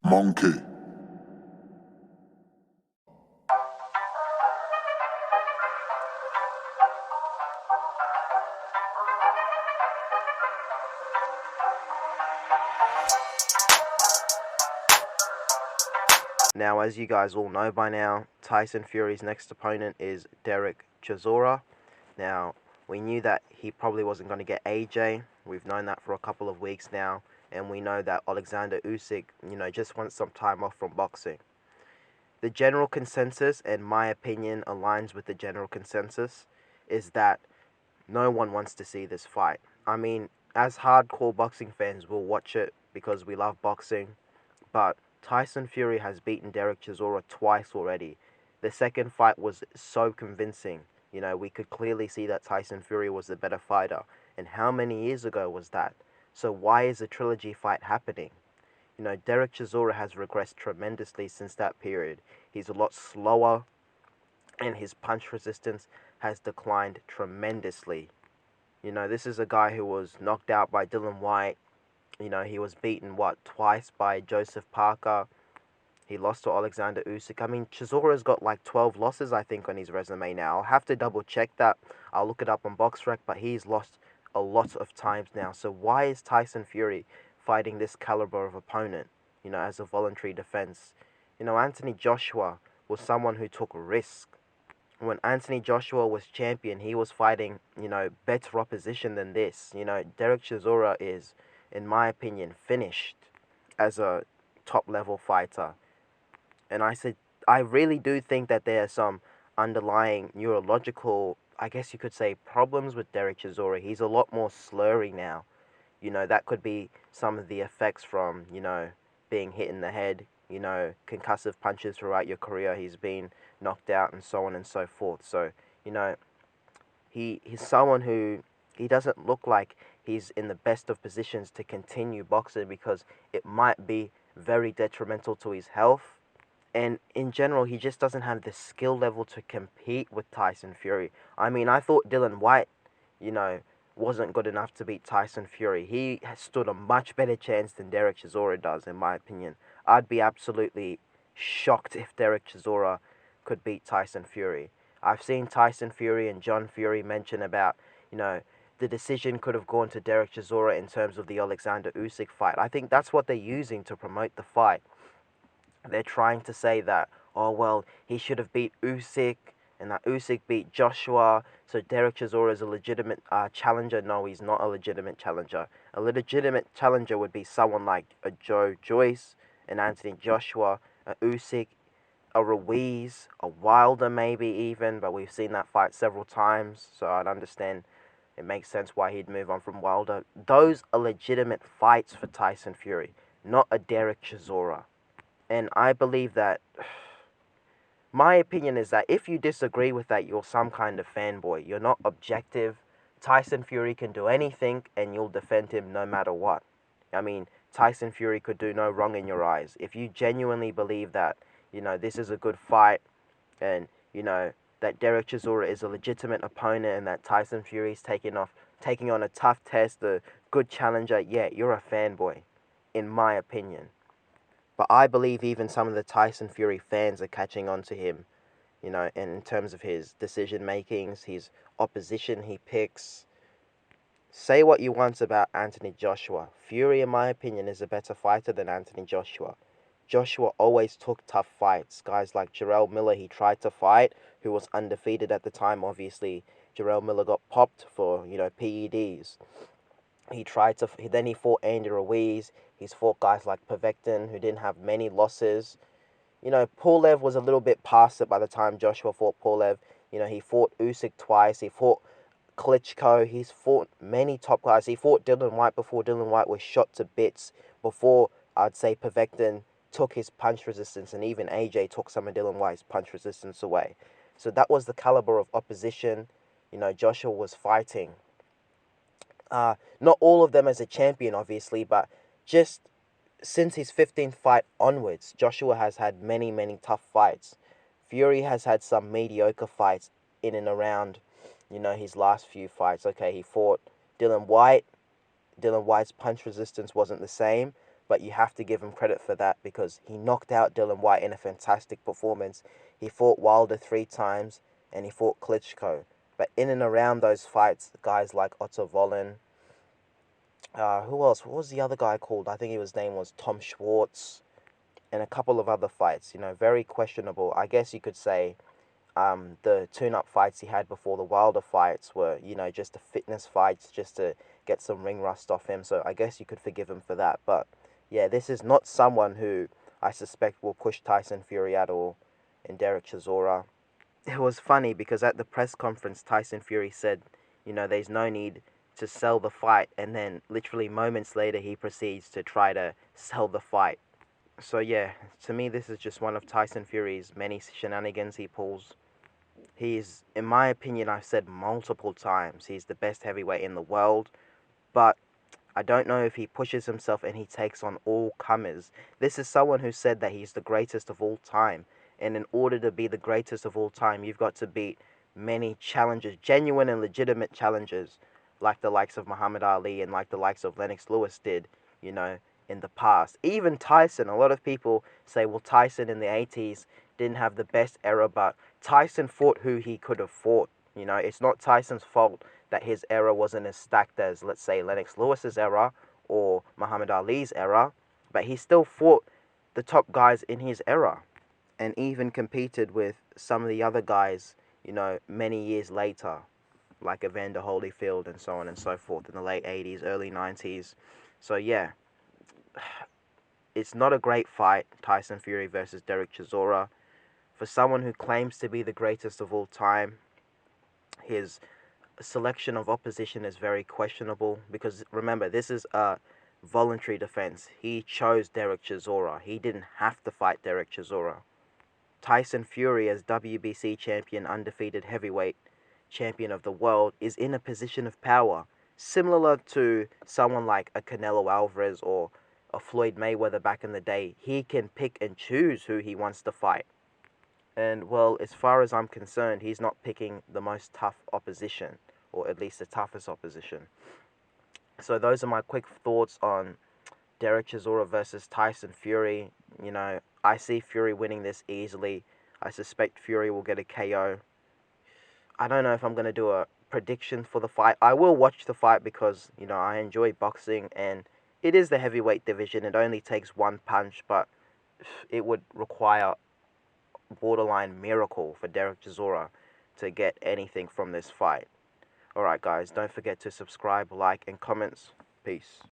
Monkey. Now, as you guys all know by now, Tyson Fury's next opponent is Dereck Chisora. Now, we knew that he probably wasn't going to get AJ. We've known that for a couple of weeks now, and we know that Alexander Usyk, just wants some time off from boxing. The general consensus, and my opinion aligns with the general consensus, is that no one wants to see this fight. I mean, as hardcore boxing fans, we'll watch it because we love boxing, but Tyson Fury has beaten Dereck Chisora twice already. The second fight was so convincing. We could clearly see that Tyson Fury was the better fighter. And how many years ago was that? So why is a trilogy fight happening? Dereck Chisora has regressed tremendously since that period. He's a lot slower, and his punch resistance has declined tremendously. This is a guy who was knocked out by Dillian Whyte. He was beaten, twice by Joseph Parker. He lost to Alexander Usyk. I mean, Chisora's got like 12 losses, I think, on his resume now. I'll have to double check that. I'll look it up on BoxRec, but he's lost a lot of times now. So why is Tyson Fury fighting this caliber of opponent, as a voluntary defense? Anthony Joshua was someone who took risk. When Anthony Joshua was champion, he was fighting, better opposition than this. Dereck Chisora is, in my opinion, finished as a top-level fighter. And I really do think that there are some underlying neurological, I guess you could say, problems with Dereck Chisora. He's a lot more slurry now. That could be some of the effects from, being hit in the head, concussive punches throughout your career. He's been knocked out and so on and so forth. So, he's someone who, he doesn't look like he's in the best of positions to continue boxing because it might be very detrimental to his health. And in general, he just doesn't have the skill level to compete with Tyson Fury. I mean, I thought Dillian Whyte, you know, wasn't good enough to beat Tyson Fury. He has stood a much better chance than Dereck Chisora does, in my opinion. I'd be absolutely shocked if Dereck Chisora could beat Tyson Fury. I've seen Tyson Fury and John Fury mention about, the decision could have gone to Dereck Chisora in terms of the Alexander Usyk fight. I think that's what they're using to promote the fight. They're trying to say that, oh, well, he should have beat Usyk, and that Usyk beat Joshua, so Dereck Chisora is a legitimate challenger. No, he's not a legitimate challenger. A legitimate challenger would be someone like a Joe Joyce, an Anthony Joshua, a Usyk, a Ruiz, a Wilder maybe even, but we've seen that fight several times, so I'd understand. It makes sense why he'd move on from Wilder. Those are legitimate fights for Tyson Fury, not a Dereck Chisora. And I believe that, my opinion is that if you disagree with that, you're some kind of fanboy. You're not objective. Tyson Fury can do anything and you'll defend him no matter what. I mean, Tyson Fury could do no wrong in your eyes. If you genuinely believe that, this is a good fight and, that Dereck Chisora is a legitimate opponent and that Tyson Fury's taking on a tough test, a good challenger, yeah, you're a fanboy, in my opinion. But I believe even some of the Tyson Fury fans are catching on to him, in terms of his decision makings, his opposition he picks. Say what you want about Anthony Joshua. Fury, in my opinion, is a better fighter than Anthony Joshua. Joshua always took tough fights. Guys like Jarrell Miller, he tried to fight, who was undefeated at the time, obviously. Jarrell Miller got popped for, PEDs. Then he fought Andy Ruiz. He's fought guys like Povektin, who didn't have many losses. Pulev was a little bit past it by the time Joshua fought Pulev. He fought Usyk twice. He fought Klitschko. He's fought many top guys. He fought Dillian Whyte before Dillian Whyte was shot to bits. Before, I'd say, Povektin took his punch resistance, and even AJ took some of Dillian Whyte's punch resistance away. So that was the caliber of opposition, Joshua was fighting. Not all of them as a champion, obviously, but just since his 15th fight onwards, Joshua has had many, many tough fights. Fury has had some mediocre fights in and around, his last few fights. Okay, he fought Dillian Whyte. Dillian Whyte's punch resistance wasn't the same, but you have to give him credit for that because he knocked out Dillian Whyte in a fantastic performance. He fought Wilder 3 times, and he fought Klitschko. But in and around those fights, guys like Otto Volin, who else? What was the other guy called? I think his name was Tom Schwartz, and a couple of other fights. Very questionable. I guess you could say the tune-up fights he had before the Wilder fights were, just the fitness fights, just to get some ring rust off him. So I guess you could forgive him for that. But yeah, this is not someone who I suspect will push Tyson Fury at all in Dereck Chisora. It was funny because at the press conference, Tyson Fury said, there's no need to sell the fight. And then literally moments later, he proceeds to try to sell the fight. So yeah, to me, this is just one of Tyson Fury's many shenanigans he pulls. He's, in my opinion, I've said multiple times, he's the best heavyweight in the world. But I don't know if he pushes himself and he takes on all comers. This is someone who said that he's the greatest of all time. And in order to be the greatest of all time, you've got to beat many challengers, genuine and legitimate challengers, like the likes of Muhammad Ali and like the likes of Lennox Lewis did, in the past. Even Tyson, a lot of people say, well, Tyson in the 80s didn't have the best era, but Tyson fought who he could have fought. It's not Tyson's fault that his era wasn't as stacked as, let's say, Lennox Lewis's era or Muhammad Ali's era, but he still fought the top guys in his era and even competed with some of the other guys, many years later, like Evander Holyfield and so on and so forth in the late 80s, early 90s. So yeah, it's not a great fight, Tyson Fury versus Dereck Chisora. For someone who claims to be the greatest of all time, his selection of opposition is very questionable because remember, this is a voluntary defense. He chose Dereck Chisora. He didn't have to fight Dereck Chisora. Tyson Fury, as WBC champion, undefeated heavyweight champion of the world, is in a position of power, similar to someone like a Canelo Alvarez or a Floyd Mayweather back in the day. He can pick and choose who he wants to fight. And, well, as far as I'm concerned, he's not picking the most tough opposition, or at least the toughest opposition. So those are my quick thoughts on Dereck Chisora versus Tyson Fury. I see Fury winning this easily. I suspect Fury will get a KO. I don't know if I'm going to do a prediction for the fight. I will watch the fight because, I enjoy boxing and it is the heavyweight division. It only takes one punch, but it would require borderline miracle for Dereck Chisora to get anything from this fight. Alright guys, don't forget to subscribe, like, and comments. Peace.